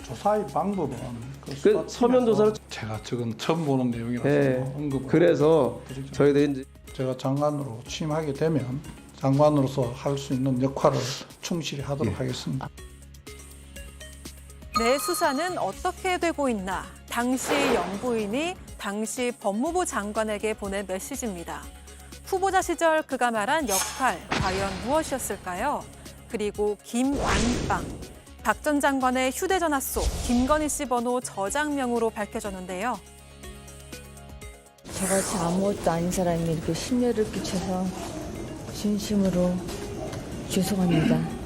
조사의 방법은 그 서면 조사를 제가 지금 처음 보는 내용이라서 언급. 그래서 저희들이 이제 제가 장관으로 취임하게 되면 장관으로서 할 수 있는 역할을 충실히 하도록 하겠습니다. 내 수사는 어떻게 되고 있나? 당시 영부인이 당시 법무부 장관에게 보낸 메시지입니다. 후보자 시절 그가 말한 역할, 과연 무엇이었을까요? 그리고 김안방, 박 전 장관의 휴대전화 속 김건희 씨 번호 저장명으로 밝혀졌는데요. 저같이 아무것도 아닌 사람이 이렇게 심려를 끼쳐서 진심으로 죄송합니다.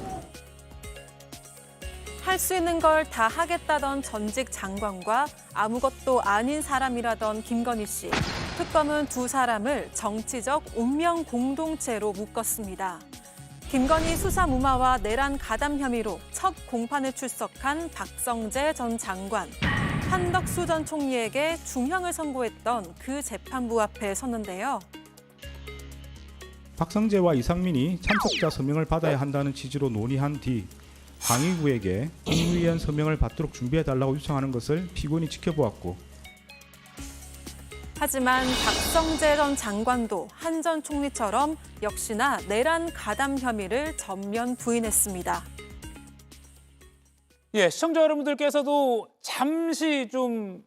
할 수 있는 걸 다 하겠다던 전직 장관과 아무것도 아닌 사람이라던 김건희 씨. 특검은 두 사람을 정치적 운명 공동체로 묶었습니다. 김건희 수사 무마와 내란 가담 혐의로 첫 공판에 출석한 박성재 전 장관. 한덕수 전 총리에게 중형을 선고했던 그 재판부 앞에 섰는데요. 박성재와 이상민이 참석자 서명을 받아야 한다는 취지로 논의한 뒤 강의구에게 임의위원 서명을 받도록 준비해달라고 요청하는 것을 피고인이 지켜보았고, 하지만 박성재 전 장관도 한 전 총리처럼 역시나 내란 가담 혐의를 전면 부인했습니다. 예, 시청자 여러분들께서도 잠시 좀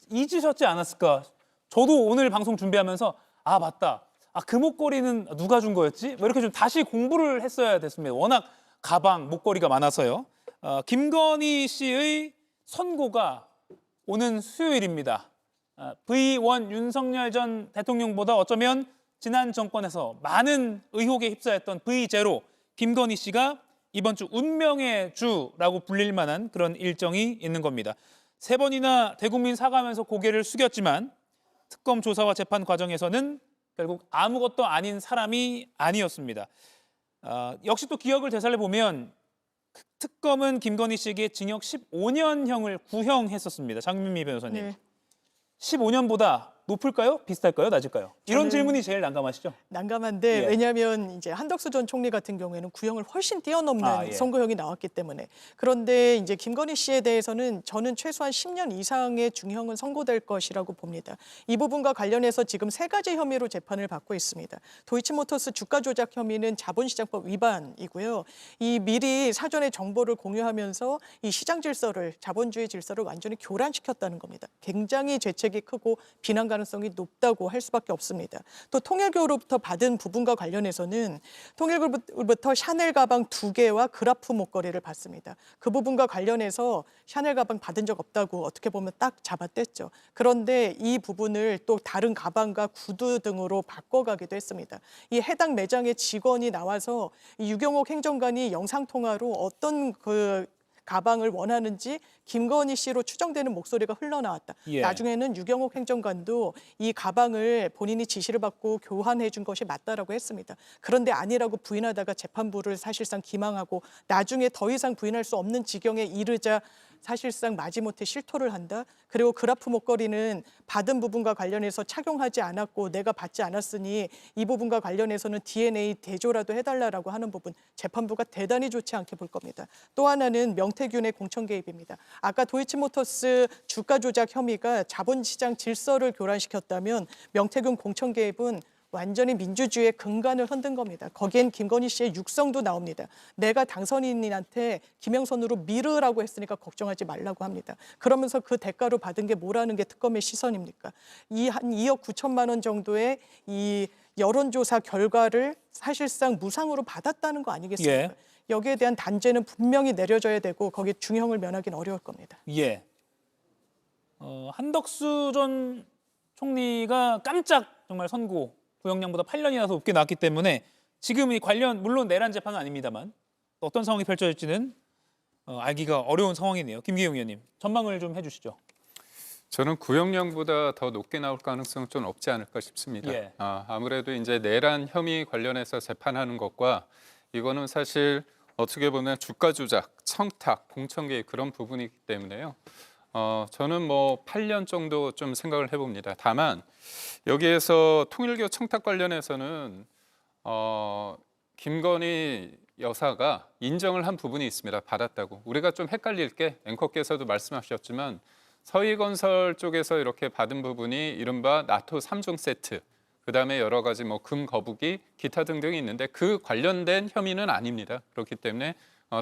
잊으셨지 않았을까? 저도 오늘 방송 준비하면서 아 맞다. 아 그 목걸이는 누가 준 거였지? 뭐 이렇게 좀 다시 공부를 했어야 됐습니다. 워낙 가방, 목걸이가 많아서요. 김건희 씨의 선고가 오는 수요일입니다. V1 윤석열 전 대통령보다 어쩌면 지난 정권에서 많은 의혹에 휩싸였던 V0 김건희 씨가 이번 주 운명의 주라고 불릴 만한 그런 일정이 있는 겁니다. 3번이나 대국민 사과하면서 고개를 숙였지만 특검 조사와 재판 과정에서는 결국 아무것도 아닌 사람이 아니었습니다. 역시 또 기억을 되살려보면 특검은 김건희 씨에게 징역 15년형을 구형했었습니다. 장민미 변호사님. 네. 15년보다 높을까요? 비슷할까요? 낮을까요? 이런 질문이 제일 난감하시죠? 난감한데 예. 왜냐하면 이제 한덕수 전 총리 같은 경우에는 구형을 훨씬 뛰어넘는 예. 선고형이 나왔기 때문에. 그런데 이제 김건희 씨에 대해서는 저는 최소한 10년 이상의 중형은 선고될 것이라고 봅니다. 이 부분과 관련해서 지금 3가지 혐의로 재판을 받고 있습니다. 도이치모터스 주가 조작 혐의는 자본시장법 위반이고요. 이 미리 사전에 정보를 공유하면서 이 시장 질서를, 자본주의 질서를 완전히 교란시켰다는 겁니다. 굉장히 죄책이 크고 비난 가능성이 높다고 할 수밖에 없습니다. 또 통일교로부터 받은 부분과 관련해서는 통일교로부터 샤넬 가방 2개와 그라프 목걸이를 받습니다. 그 부분과 관련해서 샤넬 가방 받은 적 없다고 어떻게 보면 딱 잡아뗐죠. 그런데 이 부분을 또 다른 가방과 구두 등으로 바꿔가기도 했습니다. 이 해당 매장의 직원이 나와서 이 유경옥 행정관이 영상통화로 어떤 그 가방을 원하는지 김건희 씨로 추정되는 목소리가 흘러나왔다. 예. 나중에는 유경옥 행정관도 이 가방을 본인이 지시를 받고 교환해 준 것이 맞다라고 했습니다. 그런데 아니라고 부인하다가 재판부를 사실상 기망하고 나중에 더 이상 부인할 수 없는 지경에 이르자 사실상 마지못해 실토를 한다. 그리고 그라프 목걸이는 받은 부분과 관련해서 착용하지 않았고 내가 받지 않았으니 이 부분과 관련해서는 DNA 대조라도 해달라고 하는 부분 재판부가 대단히 좋지 않게 볼 겁니다. 또 하나는 명태균의 공천 개입입니다. 아까 도이치모터스 주가 조작 혐의가 자본시장 질서를 교란시켰다면 명태균 공천 개입은 완전히 민주주의의 근간을 흔든 겁니다. 거기엔 김건희 씨의 육성도 나옵니다. 내가 당선인한테 김영선으로 미르라고 했으니까 걱정하지 말라고 합니다. 그러면서 그 대가로 받은 게 뭐라는 게 특검의 시선입니까? 이 한 2억 9천만 원 정도의 이 여론조사 결과를 사실상 무상으로 받았다는 거 아니겠습니까? 예. 여기에 대한 단죄는 분명히 내려져야 되고 거기에 중형을 면하기는 어려울 겁니다. 예. 한덕수 전 총리가 깜짝 정말 선고 구형량보다 8년이나 더 높게 나왔기 때문에 지금 이 관련 물론 내란 재판은 아닙니다만 어떤 상황이 펼쳐질지는 알기가 어려운 상황이네요. 김기용 의원님 전망을 좀 해주시죠. 저는 구형량보다 더 높게 나올 가능성은 좀 없지 않을까 싶습니다. 예. 아무래도 이제 내란 혐의 관련해서 재판하는 것과 이거는 사실 어떻게 보면 주가 조작, 청탁, 공천 개입 그런 부분이기 때문에요. 저는 뭐 8년 정도 좀 생각을 해봅니다. 다만 여기에서 통일교 청탁 관련해서는 김건희 여사가 인정을 한 부분이 있습니다. 받았다고. 우리가 좀 헷갈릴 게 앵커께서도 말씀하셨지만 서희건설 쪽에서 이렇게 받은 부분이 이른바 나토 3종 세트, 그다음에 여러 가지 뭐 금 거북이, 기타 등등이 있는데 그 관련된 혐의는 아닙니다. 그렇기 때문에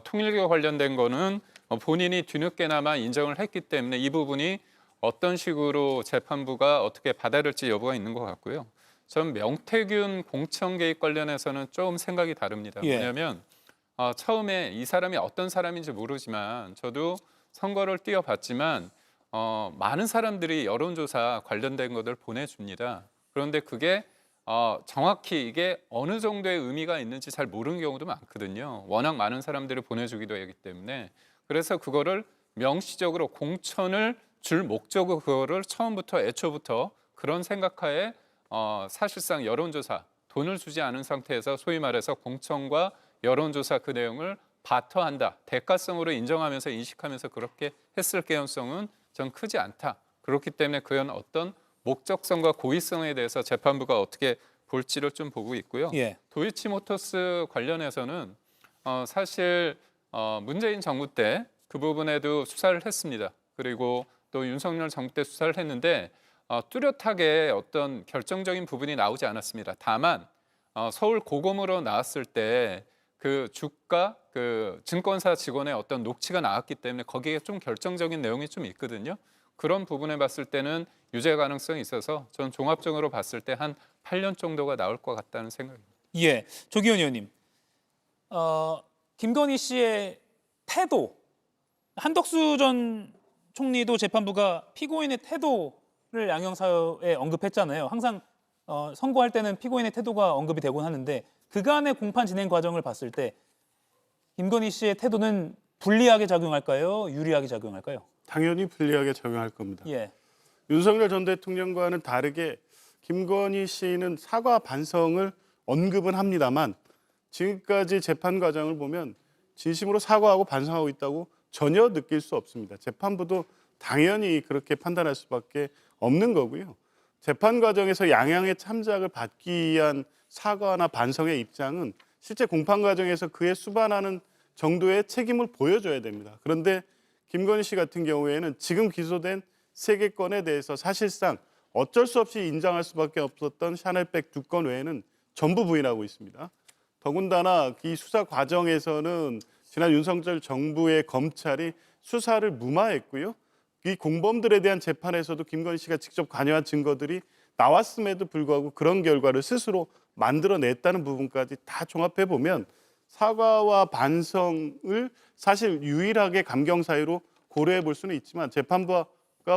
통일교 관련된 거는 본인이 뒤늦게나마 인정을 했기 때문에 이 부분이 어떤 식으로 재판부가 어떻게 받아들일지 여부가 있는 것 같고요. 전 명태균 공천 개입 관련해서는 좀 생각이 다릅니다. 예. 왜냐하면 처음에 이 사람이 어떤 사람인지 모르지만 저도 선거를 뛰어봤지만 많은 사람들이 여론조사 관련된 것을 보내줍니다. 그런데 그게 정확히 이게 어느 정도의 의미가 있는지 잘 모르는 경우도 많거든요. 워낙 많은 사람들이 보내주기도 하기 때문에. 그래서 그거를 명시적으로 공천을 줄 목적으로 그거를 처음부터 애초부터 그런 생각하에 사실상 여론조사 돈을 주지 않은 상태에서 소위 말해서 공천과 여론조사 그 내용을 바터한다. 대가성으로 인정하면서 인식하면서 그렇게 했을 개연성은 전 크지 않다. 그렇기 때문에 그건 어떤 목적성과 고의성에 대해서 재판부가 어떻게 볼지를 좀 보고 있고요. 예. 도이치모터스 관련해서는 사실 문재인 정부 때 그 부분에도 수사를 했습니다. 그리고 또 윤석열 정부 때 수사를 했는데 뚜렷하게 어떤 결정적인 부분이 나오지 않았습니다. 다만 서울 고검으로 나왔을 때 그 주가 그 증권사 직원의 어떤 녹취가 나왔기 때문에 거기에 좀 결정적인 내용이 좀 있거든요. 그런 부분에 봤을 때는 유죄 가능성이 있어서 전 종합적으로 봤을 때 한 8년 정도가 나올 것 같다는 생각입니다. 예, 조기현 의원님, 김건희 씨의 태도, 한덕수 전 총리도 재판부가 피고인의 태도를 양형사유에 언급했잖아요. 항상 선고할 때는 피고인의 태도가 언급이 되곤 하는데 그간의 공판 진행 과정을 봤을 때 김건희 씨의 태도는 불리하게 작용할까요? 유리하게 작용할까요? 당연히 불리하게 적용할 겁니다. 예. 윤석열 전 대통령과는 다르게 김건희 씨는 사과 반성을 언급은 합니다만 지금까지 재판 과정을 보면 진심으로 사과하고 반성하고 있다고 전혀 느낄 수 없습니다. 재판부도 당연히 그렇게 판단할 수밖에 없는 거고요. 재판 과정에서 양형의 참작을 받기 위한 사과나 반성의 입장은 실제 공판 과정에서 그에 수반하는 정도의 책임을 보여줘야 됩니다. 그런데 김건희 씨 같은 경우에는 지금 기소된 3개 건에 대해서 사실상 어쩔 수 없이 인정할 수밖에 없었던 샤넬백 2건 외에는 전부 부인하고 있습니다. 더군다나 이 수사 과정에서는 지난 윤석열 정부의 검찰이 수사를 무마했고요. 이 공범들에 대한 재판에서도 김건희 씨가 직접 관여한 증거들이 나왔음에도 불구하고 그런 결과를 스스로 만들어냈다는 부분까지 다 종합해 보면 사과와 반성을 사실 유일하게 감경사유로 고려해 볼 수는 있지만 재판부가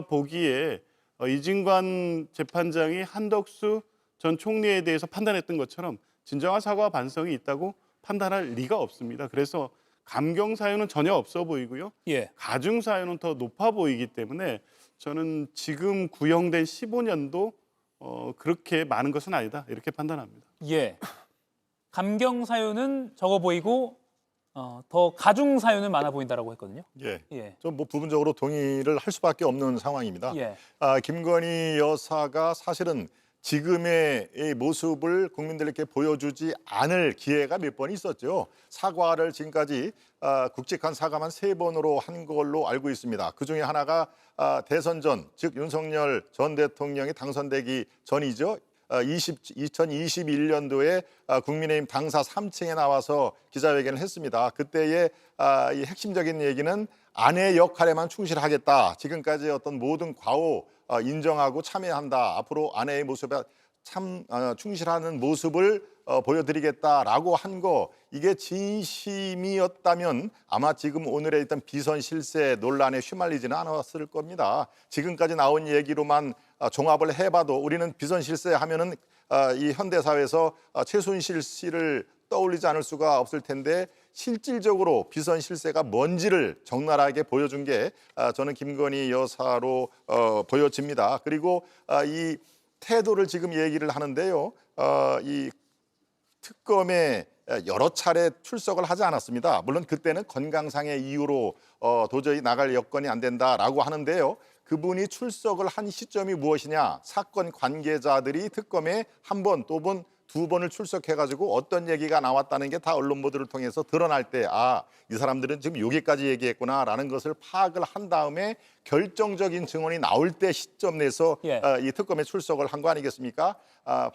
보기에 이진관 재판장이 한덕수 전 총리에 대해서 판단했던 것처럼 진정한 사과와 반성이 있다고 판단할 리가 없습니다. 그래서 감경사유는 전혀 없어 보이고요. 예. 가중사유는 더 높아 보이기 때문에 저는 지금 구형된 15년도 그렇게 많은 것은 아니다 이렇게 판단합니다. 예. 감경 사유는 적어 보이고 더 가중 사유는 많아 보인다라고 했거든요. 예. 예. 좀 뭐 부분적으로 동의를 할 수밖에 없는 상황입니다. 예. 김건희 여사가 사실은 지금의 이 모습을 국민들에게 보여주지 않을 기회가 몇 번 있었죠. 사과를 지금까지 굵직한 사과만 3번으로 한 걸로 알고 있습니다. 그중에 하나가 대선 전, 즉 윤석열 전 대통령이 당선되기 전이죠. 2021년도에 국민의힘 당사 3층에 나와서 기자회견을 했습니다. 그때의 이 핵심적인 얘기는 아내 역할에만 충실하겠다. 지금까지 어떤 모든 과오 인정하고 참여한다. 앞으로 아내의 모습에 충실하는 모습을 보여드리겠다라고 한 거, 이게 진심이었다면 아마 지금 오늘의 일단 비선 실세 논란에 휘말리지는 않았을 겁니다. 지금까지 나온 얘기로만 종합을 해봐도 우리는 비선 실세 하면은 이 현대 사회에서 최순실 씨를 떠올리지 않을 수가 없을 텐데 실질적으로 비선 실세가 뭔지를 적나라하게 보여준 게 저는 김건희 여사로 보여집니다. 그리고 이 태도를 지금 얘기를 하는데요. 이 특검에 여러 차례 출석을 하지 않았습니다. 물론 그때는 건강상의 이유로 도저히 나갈 여건이 안 된다라고 하는데요. 그분이 출석을 한 시점이 무엇이냐? 사건 관계자들이 특검에 한 번 또 번 두 번을 출석해가지고 어떤 얘기가 나왔다는 게 다 언론 보도를 통해서 드러날 때 이 사람들은 지금 여기까지 얘기했구나라는 것을 파악을 한 다음에 결정적인 증언이 나올 때 시점 내서 이 특검에 출석을 한 거 아니겠습니까?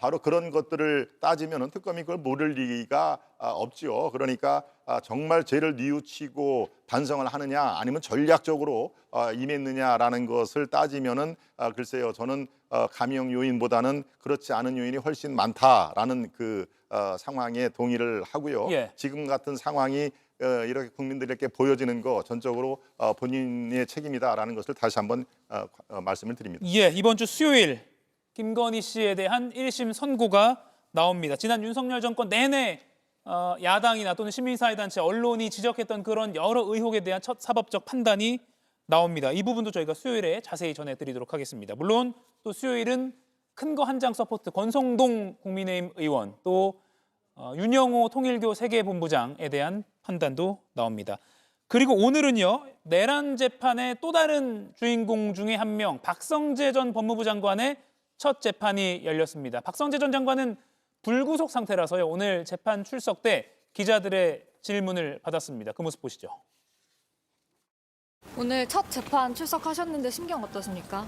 바로 그런 것들을 따지면은 특검이 그걸 모를 리가 없지요. 그러니까 정말 죄를 뉘우치고 반성을 하느냐 아니면 전략적으로 임했느냐라는 것을 따지면은 글쎄요, 저는 감형 요인보다는 그렇지 않은 요인이 훨씬 많다라는 그 상황에 동의를 하고요. 지금 같은 상황이 이렇게 국민들에게 보여지는 거 전적으로 본인의 책임이다라는 것을 다시 한번 말씀을 드립니다. 이번 주 수요일 김건희 씨에 대한 1심 선고가 나옵니다. 지난 윤석열 정권 내내 야당이나 또는 시민사회단체, 언론이 지적했던 그런 여러 의혹에 대한 첫 사법적 판단이 나옵니다. 이 부분도 저희가 수요일에 자세히 전해드리도록 하겠습니다. 물론 또 수요일은 큰 거 한 장 서포트 권성동 국민의힘 의원, 또 윤영호 통일교 세계본부장에 대한 판단도 나옵니다. 그리고 오늘은요, 내란 재판의 또 다른 주인공 중에 한 명, 박성재 전 법무부 장관의 첫 재판이 열렸습니다. 박성재 전 장관은 불구속 상태라서요, 오늘 재판 출석 때 기자들의 질문을 받았습니다. 그 모습 보시죠. 오늘 첫 재판 출석하셨는데 심경 어떠십니까?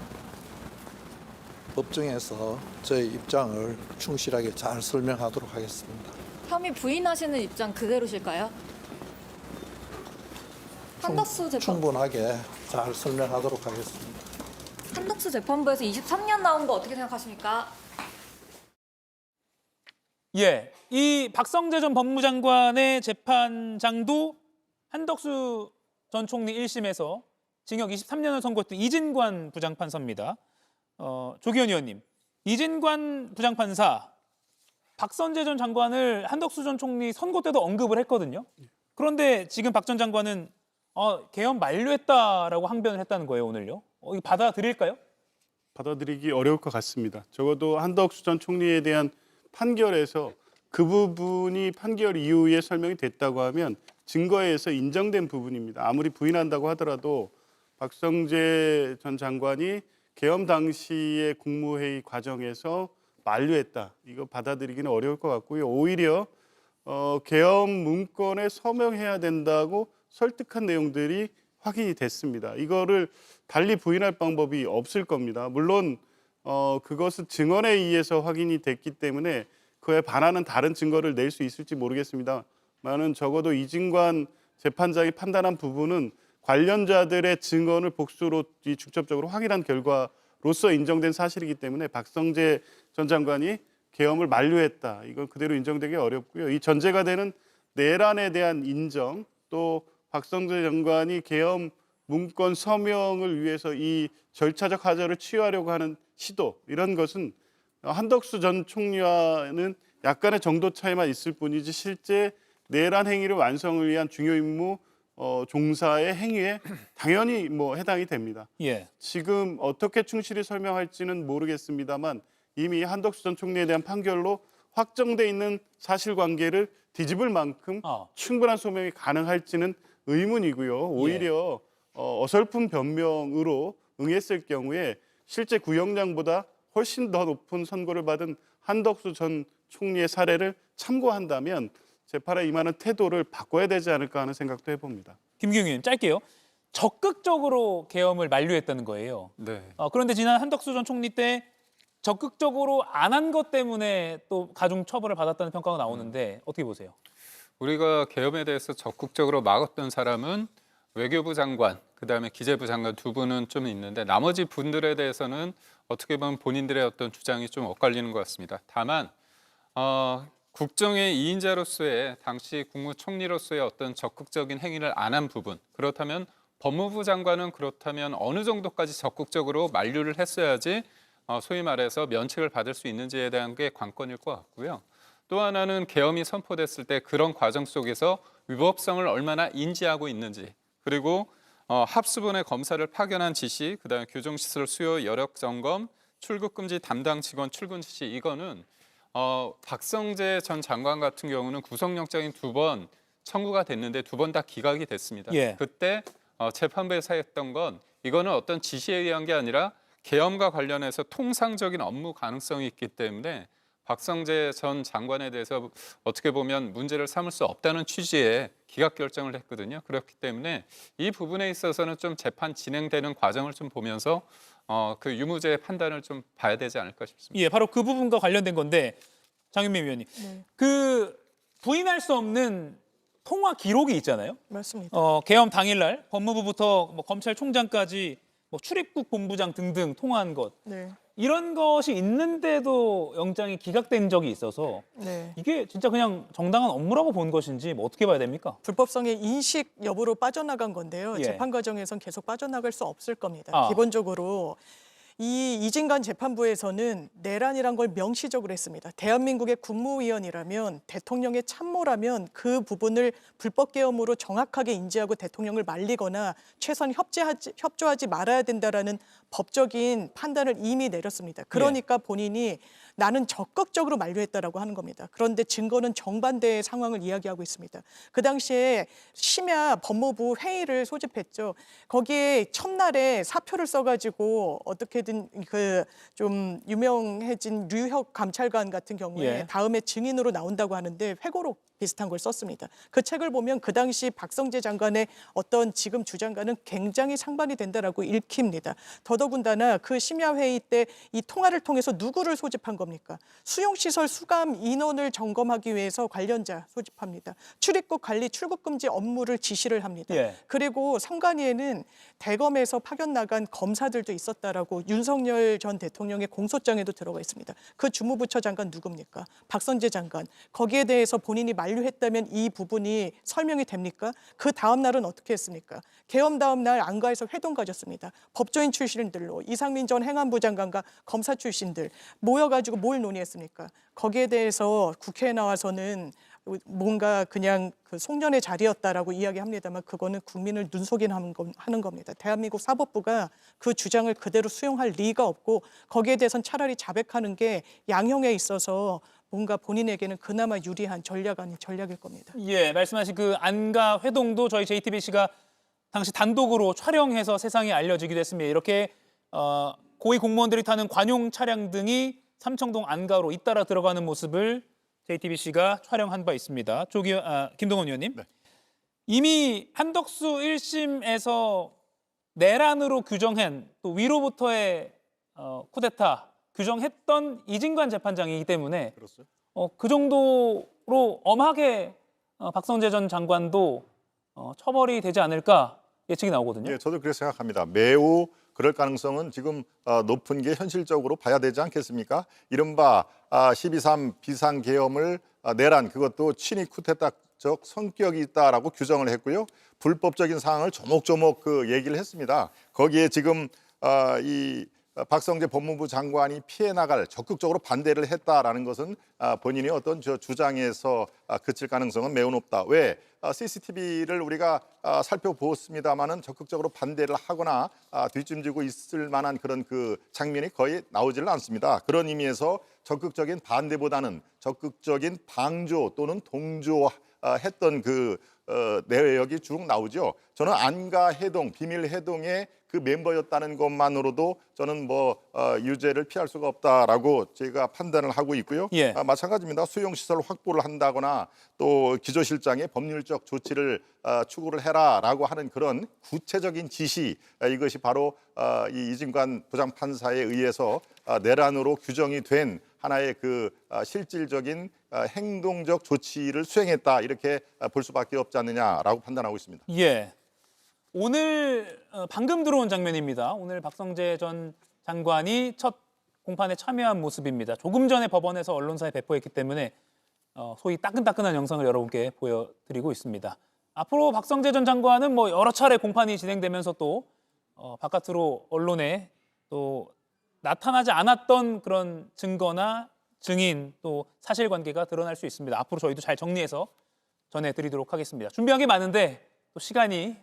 법정에서 저의 입장을 충실하게 잘 설명하도록 하겠습니다. 혐의 부인하시는 입장 그대로실까요? 한덕수 재판 충분하게 잘 설명하도록 하겠습니다. 한덕수 재판부에서 23년 나온 거 어떻게 생각하십니까? 이 박성재 전 법무장관의 재판장도 한덕수 전 총리 1심에서 징역 23년을 선고했던 이진관 부장판사입니다. 조기현 의원님, 이진관 부장판사, 박성재 전 장관을 한덕수 전 총리 선고 때도 언급을 했거든요. 그런데 지금 박 전 장관은 개헌 만료했다라고 항변을 했다는 거예요, 오늘요. 이거 받아들일까요? 받아들이기 어려울 것 같습니다. 적어도 한덕수 전 총리에 대한 판결에서 그 부분이 판결 이후에 설명이 됐다고 하면 증거에 의해서 인정된 부분입니다. 아무리 부인한다고 하더라도 박성재 전 장관이 계엄 당시의 국무회의 과정에서 만류했다. 이거 받아들이기는 어려울 것 같고요. 오히려 계엄 문건에 서명해야 된다고 설득한 내용들이 확인이 됐습니다. 이거를 달리 부인할 방법이 없을 겁니다. 물론 그것은 증언에 의해서 확인이 됐기 때문에 그에 반하는 다른 증거를 낼 수 있을지 모르겠습니다만은 적어도 이진관 재판장이 판단한 부분은 관련자들의 증언을 복수로 직접적으로 확인한 결과로서 인정된 사실이기 때문에 박성재 전 장관이 계엄을 만류했다. 이건 그대로 인정되기 어렵고요. 이 전제가 되는 내란에 대한 인정, 또 박성재 장관이 계엄 문건 서명을 위해서 이 절차적 하자를 취하려고 하는 시도, 이런 것은 한덕수 전 총리와는 약간의 정도 차이만 있을 뿐이지 실제 내란 행위를 완성을 위한 중요 임무 종사의 행위에 당연히 해당이 됩니다. 지금 어떻게 충실히 설명할지는 모르겠습니다만 이미 한덕수 전 총리에 대한 판결로 확정돼 있는 사실관계를 뒤집을 만큼 충분한 소명이 가능할지는 의문이고요. 오히려 어설픈 변명으로 응했을 경우에 실제 구형량보다 훨씬 더 높은 선고를 받은 한덕수 전 총리의 사례를 참고한다면 재판에 임하는 태도를 바꿔야 되지 않을까 하는 생각도 해봅니다. 김기웅 의원, 짧게요. 적극적으로 계엄을 만류했다는 거예요. 그런데 지난 한덕수 전 총리 때 적극적으로 안 한 것 때문에 또 가중 처벌을 받았다는 평가가 나오는데 어떻게 보세요? 우리가 계엄에 대해서 적극적으로 막았던 사람은 외교부 장관, 그다음에 기재부 장관 두 분은 좀 있는데 나머지 분들에 대해서는 어떻게 보면 본인들의 어떤 주장이 좀 엇갈리는 것 같습니다. 다만 국정의 2인자로서의 당시 국무총리로서의 어떤 적극적인 행위를 안 한 부분, 그렇다면 법무부 장관은 그렇다면 어느 정도까지 적극적으로 만류를 했어야지 소위 말해서 면책을 받을 수 있는지에 대한 게 관건일 것 같고요. 또 하나는 계엄이 선포됐을 때 그런 과정 속에서 위법성을 얼마나 인지하고 있는지, 그리고 합수본의 검사를 파견한 지시, 그다음에 교정시설 수요 여력 점검, 출국 금지 담당 직원 출근 지시, 이거는 박성재 전 장관 같은 경우는 구속영장이 2번 청구가 됐는데 2번 다 기각이 됐습니다. 그때 재판부에서 했던 건 이거는 어떤 지시에 의한 게 아니라 계엄과 관련해서 통상적인 업무 가능성이 있기 때문에 박성재 전 장관에 대해서 어떻게 보면 문제를 삼을 수 없다는 취지의 기각 결정을 했거든요. 그렇기 때문에 이 부분에 있어서는 좀 재판 진행되는 과정을 좀 보면서 그 유무죄의 판단을 좀 봐야 되지 않을까 싶습니다. 예, 바로 그 부분과 관련된 건데 장윤미 위원님, 그 부인할 수 없는 통화 기록이 있잖아요. 맞습니다. 계엄 당일날 법무부부터 뭐 검찰총장까지 뭐 출입국 본부장 등등 통화한 것 네. 이런 것이 있는데도 영장이 기각된 적이 있어서 네. 이게 진짜 그냥 정당한 업무라고 본 것인지 뭐 어떻게 봐야 됩니까? 불법성의 인식 여부로 빠져나간 건데요. 예. 재판 과정에선 계속 빠져나갈 수 없을 겁니다. 아. 기본적으로 이 이진관 재판부에서는 내란이란 걸 명시적으로 했습니다. 대한민국의 국무위원이라면 대통령의 참모라면 그 부분을 불법 계엄으로 정확하게 인지하고 대통령을 말리거나 최소한 협조하지 말아야 된다라는 법적인 판단을 이미 내렸습니다. 그러니까 본인이 나는 적극적으로 만류했다라고 하는 겁니다. 그런데 증거는 정반대의 상황을 이야기하고 있습니다. 그 당시에 심야 법무부 회의를 소집했죠. 거기에 첫날에 사표를 써가지고 어떻게든 그 좀 유명해진 류혁 감찰관 같은 경우에 예. 다음에 증인으로 나온다고 하는데 회고록 비슷한 걸 썼습니다. 그 책을 보면 그 당시 박성재 장관의 어떤 지금 주장과는 굉장히 상반이 된다라고 읽힙니다. 더더군다나 그 심야 회의 때 이 통화를 통해서 누구를 소집한 겁니까? 수용시설 수감 인원을 점검하기 위해서 관련자 소집합니다. 출입국 관리 출국 금지 업무를 지시를 합니다. 예. 그리고 선관위에는 대검에서 파견 나간 검사들도 있었다라고 윤석열 전 대통령의 공소장에도 들어가 있습니다. 그 주무부처 장관 누굽니까? 박성재 장관. 거기에 대해서 본인이 만류했다면 이 부분이 설명이 됩니까? 그 다음 날은 어떻게 했습니까? 계엄 다음 날 안가에서 회동 가졌습니다. 법조인 출신들로 이상민 전 행안부 장관과 검사 출신들 모여가지고 뭘 논의했습니까? 거기에 대해서 국회에 나와서는 뭔가 그냥 그 송년회 자리였다라고 이야기합니다만 그거는 국민을 눈속임하는 겁니다. 대한민국 사법부가 그 주장을 그대로 수용할 리가 없고 거기에 대해서는 차라리 자백하는 게 양형에 있어서 뭔가 본인에게는 그나마 유리한 전략 아닌 전략일 겁니다. 예, 말씀하신 그 안가 회동도 저희 JTBC가 당시 단독으로 촬영해서 세상에 알려지기도 했습니다. 이렇게 고위 공무원들이 타는 관용 차량 등이 삼청동 안가로 잇따라 들어가는 모습을 JTBC가 촬영한 바 있습니다. 김동원 의원님. 네. 이미 한덕수 1심에서 내란으로 규정한 또 위로부터의 쿠데타 규정했던 이진관 재판장이기 때문에 그렇죠. 그 정도로 엄하게 박성재 전 장관도 처벌이 되지 않을까 예측이 나오거든요. 예, 저도 그렇게 생각합니다. 매우 그럴 가능성은 지금 높은 게 현실적으로 봐야 되지 않겠습니까? 이른바 12.3 비상계엄을 내란 그것도 친위 쿠데타적 성격이 있다라고 규정을 했고요. 불법적인 사항을 조목조목 그 얘기를 했습니다. 거기에 지금 이 박성재 법무부 장관이 피해 나갈 적극적으로 반대를 했다라는 것은 본인이 어떤 주장에서 그칠 가능성은 매우 높다. 왜? CCTV를 우리가 살펴보았습니다마는 적극적으로 반대를 하거나 뒷짐지고 있을 만한 그런 그 장면이 거의 나오지를 않습니다. 그런 의미에서 적극적인 반대보다는 적극적인 방조 또는 동조했던 그 내역이 쭉 나오죠. 저는 안가 해동, 비밀 해동의 그 멤버였다는 것만으로도 저는 유죄를 피할 수가 없다라고 제가 판단을 하고 있고요. 예. 마찬가지입니다. 수용시설 확보를 한다거나 또 기조실장의 법률적 조치를 추구를 해라라고 하는 그런 구체적인 지시 이것이 바로 이 이진관 부장판사에 의해서 내란으로 규정이 된 하나의 그 실질적인 행동적 조치를 수행했다 이렇게 볼 수밖에 없지 않느냐라고 판단하고 있습니다. 예. 오늘 방금 들어온 장면입니다. 오늘 박성재 전 장관이 첫 공판에 참여한 모습입니다. 조금 전에 법원에서 언론사에 배포했기 때문에 소위 따끈따끈한 영상을 여러분께 보여드리고 있습니다. 앞으로 박성재 전 장관은 여러 차례 공판이 진행되면서 또 바깥으로 언론에 또 나타나지 않았던 그런 증거나 증인 또 사실관계가 드러날 수 있습니다. 앞으로 저희도 잘 정리해서 전해드리도록 하겠습니다. 준비한 게 많은데 또 시간이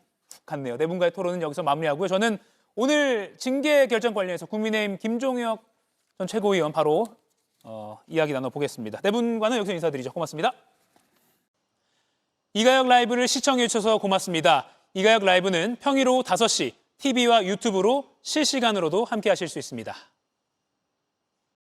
갔네요. 네 분과의 토론은 여기서 마무리하고요. 저는 오늘 징계 결정 관련해서 국민의힘 김종혁 전 최고위원 바로 이야기 나눠보겠습니다. 네 분과는 여기서 인사드리죠. 고맙습니다. 이가혁 라이브를 시청해 주셔서 고맙습니다. 이가혁 라이브는 평일 오후 5시 TV와 유튜브로 실시간으로도 함께 하실 수 있습니다.